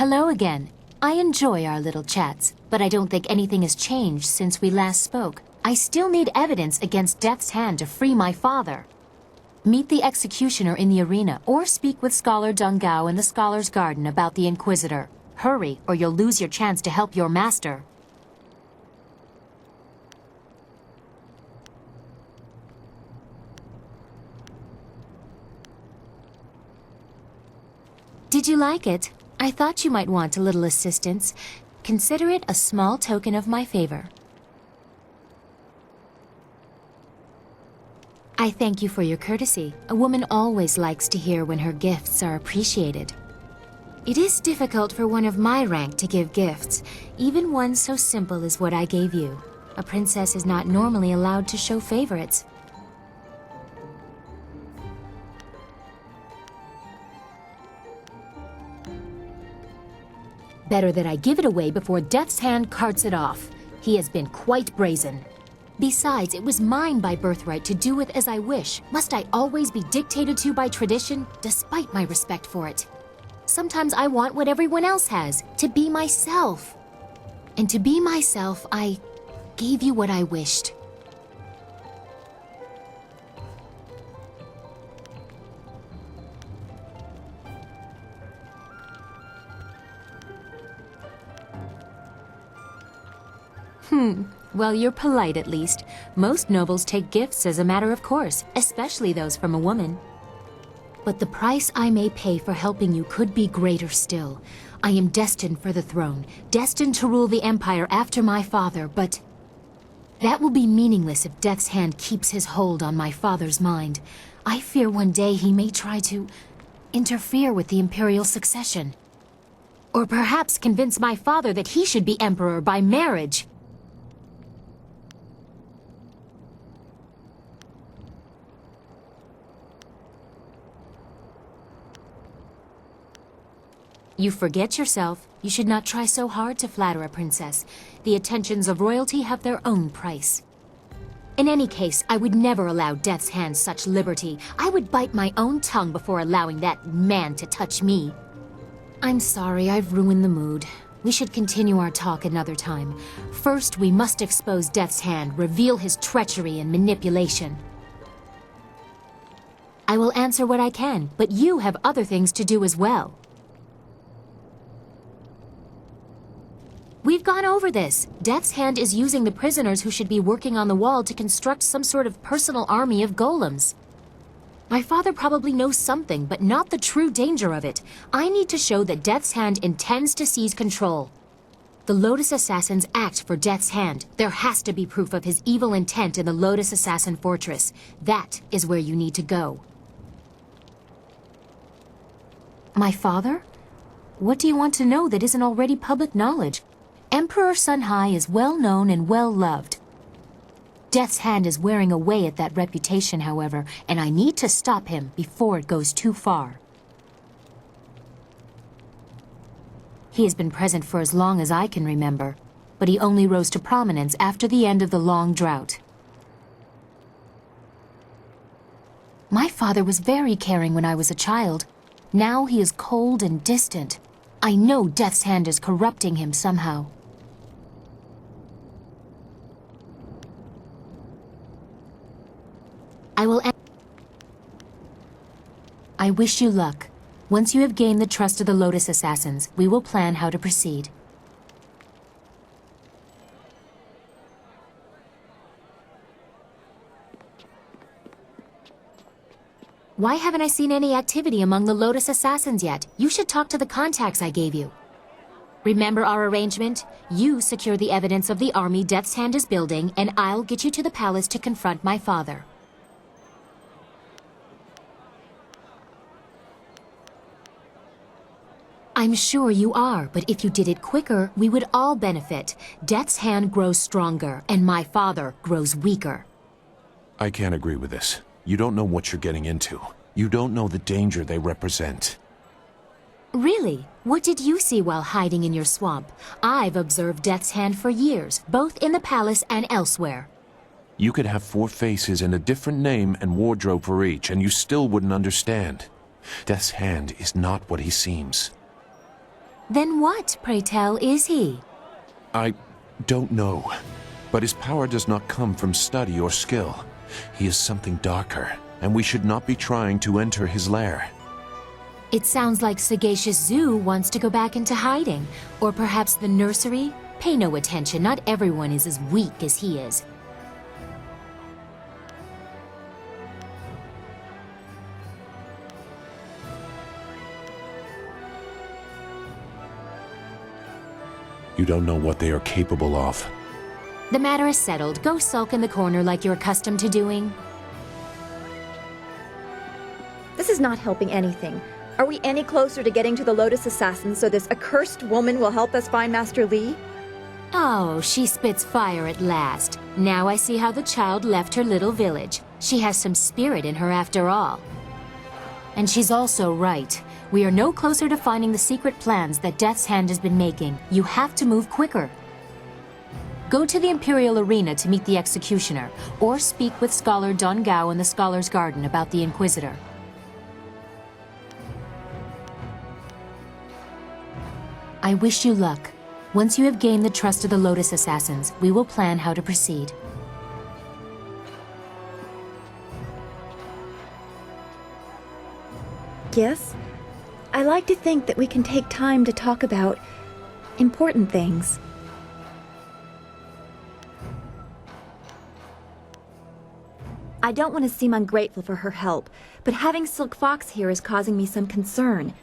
Hello again. I enjoy our little chats, but I don't think anything has changed since we last spoke. I still need evidence against Death's Hand to free my father. Meet the executioner in the arena, or speak with Scholar Dungao in the Scholar's Garden about the Inquisitor. Hurry, or you'll lose your chance to help your master. Did you like it? I thought you might want a little assistance. Consider it a small token of my favor. I thank you for your courtesy. A woman always likes to hear when her gifts are appreciated. It is difficult for one of my rank to give gifts, even one so simple as what I gave you. A princess is not normally allowed to show favorites. Better that I give it away before Death's Hand carts it off. He has been quite brazen. Besides, it was mine by birthright to do with as I wish. Must I always be dictated to by tradition, despite my respect for it? Sometimes I want what everyone else has, to be myself. And to be myself, I gave you what I wished. Well, you're polite at least. Most nobles take gifts as a matter of course, especially those from a woman. But the price I may pay for helping you could be greater still. I am destined for the throne, destined to rule the Empire after my father, but that will be meaningless if Death's Hand keeps his hold on my father's mind. I fear one day he may try to interfere with the imperial succession. Or perhaps convince my father that he should be emperor by marriage. You forget yourself. You should not try so hard to flatter a princess. The attentions of royalty have their own price. In any case, I would never allow Death's Hand such liberty. I would bite my own tongue before allowing that man to touch me. I'm sorry, I've ruined the mood. We should continue our talk another time. First, we must expose Death's Hand, reveal his treachery and manipulation. I will answer what I can, but you have other things to do as well. We've gone over this. Death's Hand is using the prisoners who should be working on the wall to construct some sort of personal army of golems. My father probably knows something, but not the true danger of it. I need to show that Death's Hand intends to seize control. The Lotus Assassins act for Death's Hand. There has to be proof of his evil intent in the Lotus Assassin Fortress. That is where you need to go. My father? What do you want to know that isn't already public knowledge? Emperor Sunhai is well known and well loved. Death's Hand is wearing away at that reputation, however, and I need to stop him before it goes too far. He has been present for as long as I can remember, but he only rose to prominence after the end of the long drought. My father was very caring when I was a child. Now he is cold and distant. I know Death's Hand is corrupting him somehow. I wish you luck. Once you have gained the trust of the Lotus Assassins, we will plan how to proceed. Why haven't I seen any activity among the Lotus Assassins yet? You should talk to the contacts I gave you. Remember our arrangement? You secure the evidence of the army Death's Hand is building, and I'll get you to the palace to confront my father. I'm sure you are, but if you did it quicker, we would all benefit. Death's Hand grows stronger, and my father grows weaker. I can't agree with this. You don't know what you're getting into. You don't know the danger they represent. Really? What did you see while hiding in your swamp? I've observed Death's Hand for years, both in the palace and elsewhere. You could have 4 faces and a different name and wardrobe for each, and you still wouldn't understand. Death's Hand is not what he seems. Then what, pray tell, is he? I don't know. But his power does not come from study or skill. He is something darker, and we should not be trying to enter his lair. It sounds like Sagacious Zoo wants to go back into hiding. Or perhaps the nursery? Pay no attention, not everyone is as weak as he is. You don't know what they are capable of. The matter is settled. Go sulk in the corner like you're accustomed to doing. This is not helping anything. Are we any closer to getting to the Lotus Assassins so this accursed woman will help us find Master Li? Oh, she spits fire at last. Now I see how the child left her little village. She has some spirit in her after all. And she's also right. We are no closer to finding the secret plans that Death's Hand has been making. You have to move quicker. Go to the Imperial Arena to meet the Executioner, or speak with Scholar Don Gao in the Scholar's Garden about the Inquisitor. I wish you luck. Once you have gained the trust of the Lotus Assassins, we will plan how to proceed. Yes? I like to think that we can take time to talk about important things. I don't want to seem ungrateful for her help, but having Silk Fox here is causing me some concern.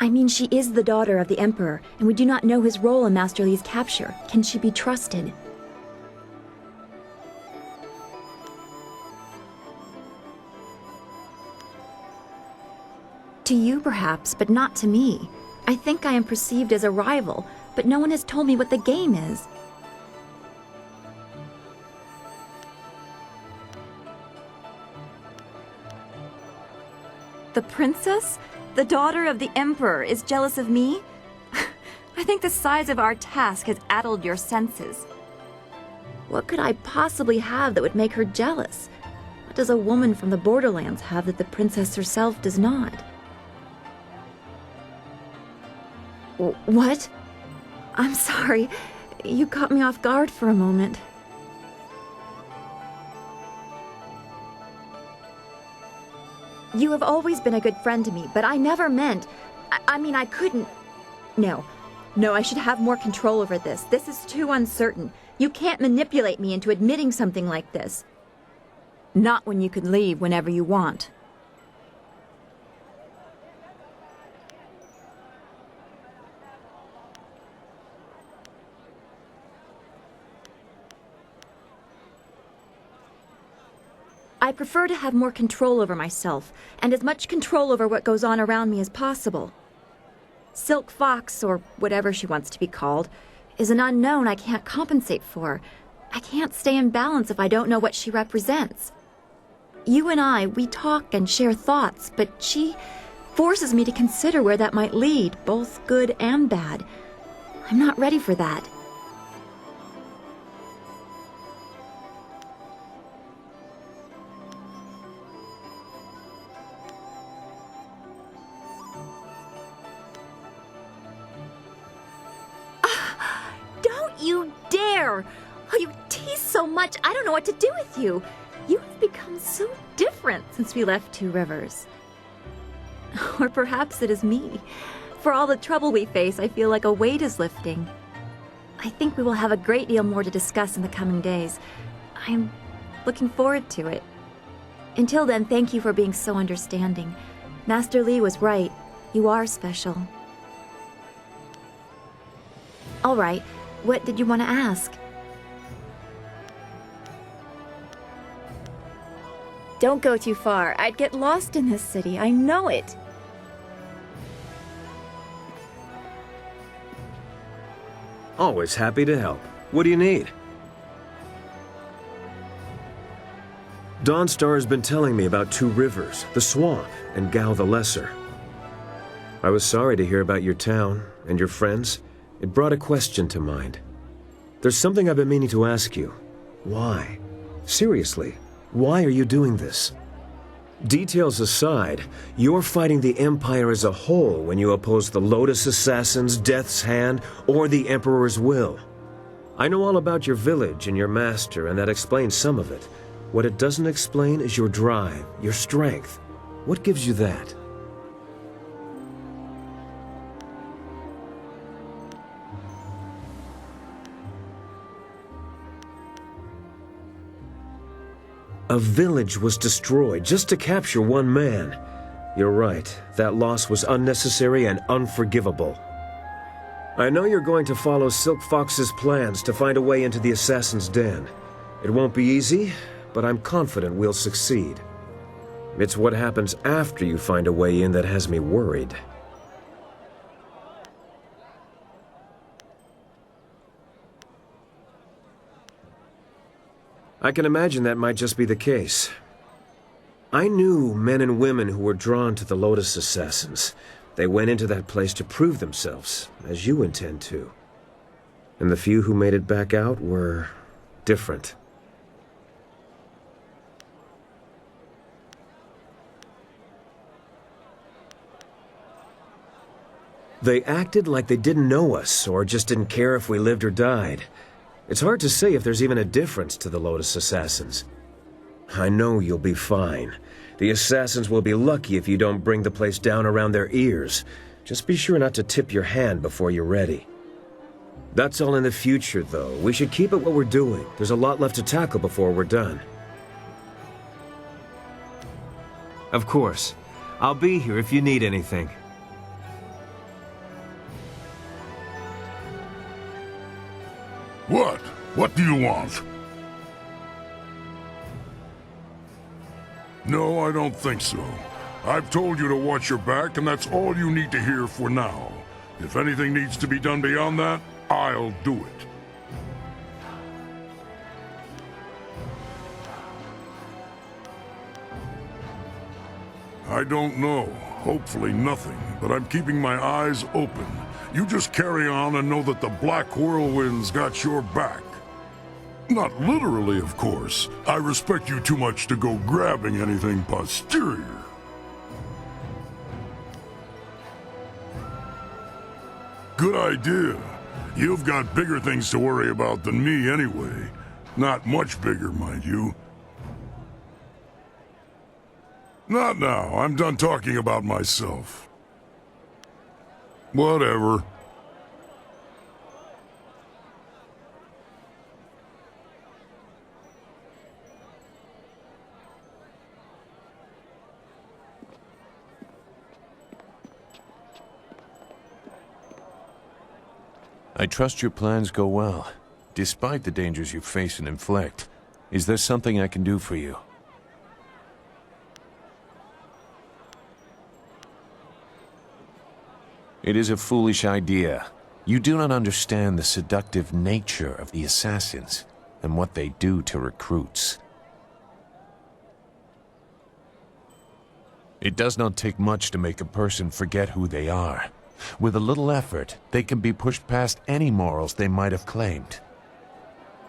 I mean, she is the daughter of the Emperor, and we do not know his role in Master Li's capture. Can she be trusted? To you, perhaps, but not to me. I think I am perceived as a rival, but no one has told me what the game is. The princess? The daughter of the Emperor is jealous of me? I think the size of our task has addled your senses. What could I possibly have that would make her jealous? What does a woman from the borderlands have that the princess herself does not? What? I'm sorry. You caught me off guard for a moment. You have always been a good friend to me, but I never meant... I mean, I couldn't... No, I should have more control over this. This is too uncertain. You can't manipulate me into admitting something like this. Not when you can leave whenever you want. I prefer to have more control over myself, and as much control over what goes on around me as possible. Silk Fox, or whatever she wants to be called, is an unknown I can't compensate for. I can't stay in balance if I don't know what she represents. You and I, we talk and share thoughts, but she forces me to consider where that might lead, both good and bad. I'm not ready for that. You dare! Oh, you tease so much, I don't know what to do with you. You have become so different since we left Two Rivers. Or perhaps it is me. For all the trouble we face, I feel like a weight is lifting. I think we will have a great deal more to discuss in the coming days. I am looking forward to it. Until then, thank you for being so understanding. Master Li was right. You are special. All right. What did you want to ask? Don't go too far. I'd get lost in this city. I know it. Always happy to help. What do you need? Dawnstar has been telling me about Two Rivers, the Swamp, and Gao the Lesser. I was sorry to hear about your town and your friends. It brought a question to mind. There's something I've been meaning to ask you. Why? Seriously, why are you doing this? Details aside, you're fighting the Empire as a whole when you oppose the Lotus Assassins, Death's Hand, or the Emperor's will. I know all about your village and your master, and that explains some of it. What it doesn't explain is your drive, your strength. What gives you that? A village was destroyed just to capture one man. You're right, that loss was unnecessary and unforgivable. I know you're going to follow Silk Fox's plans to find a way into the Assassin's Den. It won't be easy, but I'm confident we'll succeed. It's what happens after you find a way in that has me worried. I can imagine that might just be the case. I knew men and women who were drawn to the Lotus Assassins. They went into that place to prove themselves, as you intend to. And the few who made it back out were different. They acted like they didn't know us, or just didn't care if we lived or died. It's hard to say if there's even a difference to the Lotus Assassins. I know you'll be fine. The Assassins will be lucky if you don't bring the place down around their ears. Just be sure not to tip your hand before you're ready. That's all in the future, though. We should keep at what we're doing. There's a lot left to tackle before we're done. Of course. I'll be here if you need anything. What? What do you want? No, I don't think so. I've told you to watch your back, and that's all you need to hear for now. If anything needs to be done beyond that, I'll do it. I don't know. Hopefully nothing, but I'm keeping my eyes open. You just carry on and know that the Black Whirlwind's got your back. Not literally, of course. I respect you too much to go grabbing anything posterior. Good idea. You've got bigger things to worry about than me anyway. Not much bigger, mind you. Not now. I'm done talking about myself. Whatever. I trust your plans go well, despite the dangers you face and inflict. Is there something I can do for you? It is a foolish idea. You do not understand the seductive nature of the assassins and what they do to recruits. It does not take much to make a person forget who they are. With a little effort, they can be pushed past any morals they might have claimed.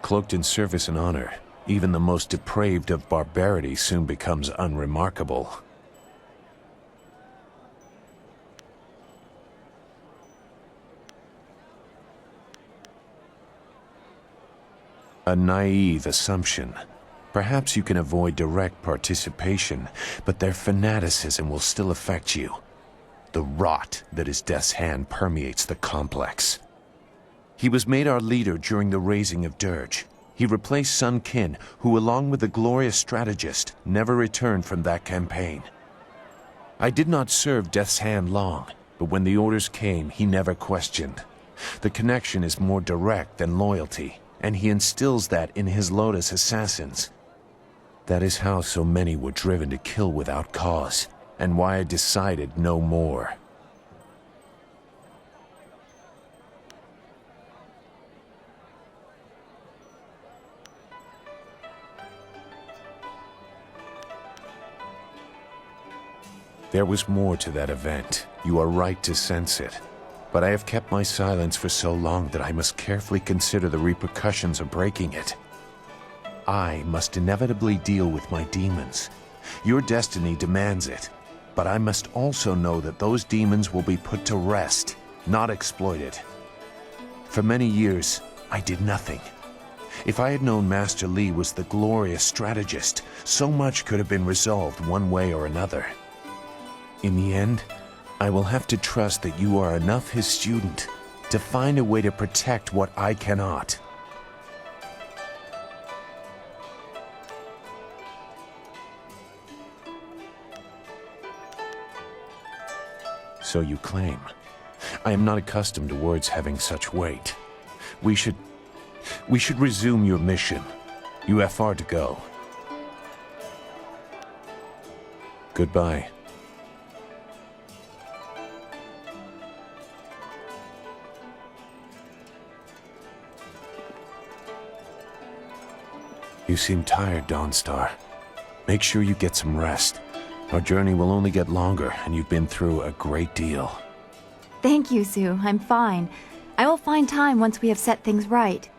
Cloaked in service and honor, even the most depraved of barbarity soon becomes unremarkable. A naive assumption. Perhaps you can avoid direct participation, but their fanaticism will still affect you. The rot that is Death's Hand permeates the complex. He was made our leader during the raising of Dirge. He replaced Sun Qin, who along with the glorious strategist, never returned from that campaign. I did not serve Death's Hand long, but when the orders came, he never questioned. The connection is more direct than loyalty, and he instills that in his Lotus assassins. That is how so many were driven to kill without cause, and why I decided no more. There was more to that event. You are right to sense it. But I have kept my silence for so long that I must carefully consider the repercussions of breaking it. I must inevitably deal with my demons, Your destiny demands it. But I must also know that those demons will be put to rest, not exploited. For many years, I did nothing. If I had known Master Li was the glorious strategist, so much could have been resolved one way or another. In the end, I will have to trust that you are enough his student to find a way to protect what I cannot. So you claim. I am not accustomed to words having such weight. We should resume your mission. You have far to go. Goodbye. You seem tired, Dawnstar. Make sure you get some rest. Our journey will only get longer, and you've been through a great deal. Thank you, Sue. I'm fine. I will find time once we have set things right.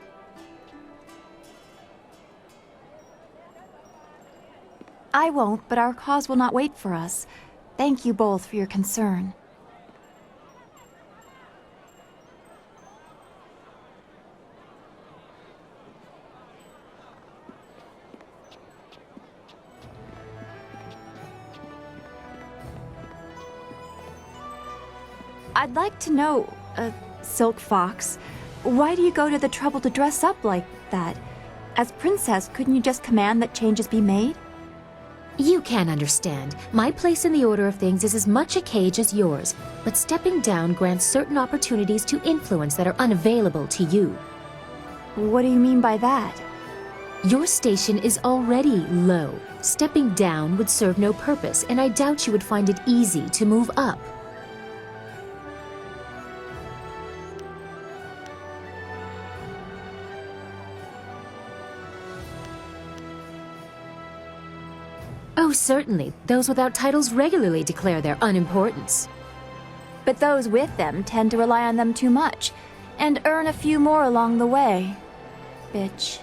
I won't, but our cause will not wait for us. Thank you both for your concern. I'd like to know, Silk Fox, why do you go to the trouble to dress up like that? As princess, couldn't you just command that changes be made? You can't understand. My place in the order of things is as much a cage as yours, but stepping down grants certain opportunities to influence that are unavailable to you. What do you mean by that? Your station is already low. Stepping down would serve no purpose, and I doubt you would find it easy to move up. Oh, certainly. Those without titles regularly declare their unimportance. But those with them tend to rely on them too much, and earn a few more along the way. Bitch.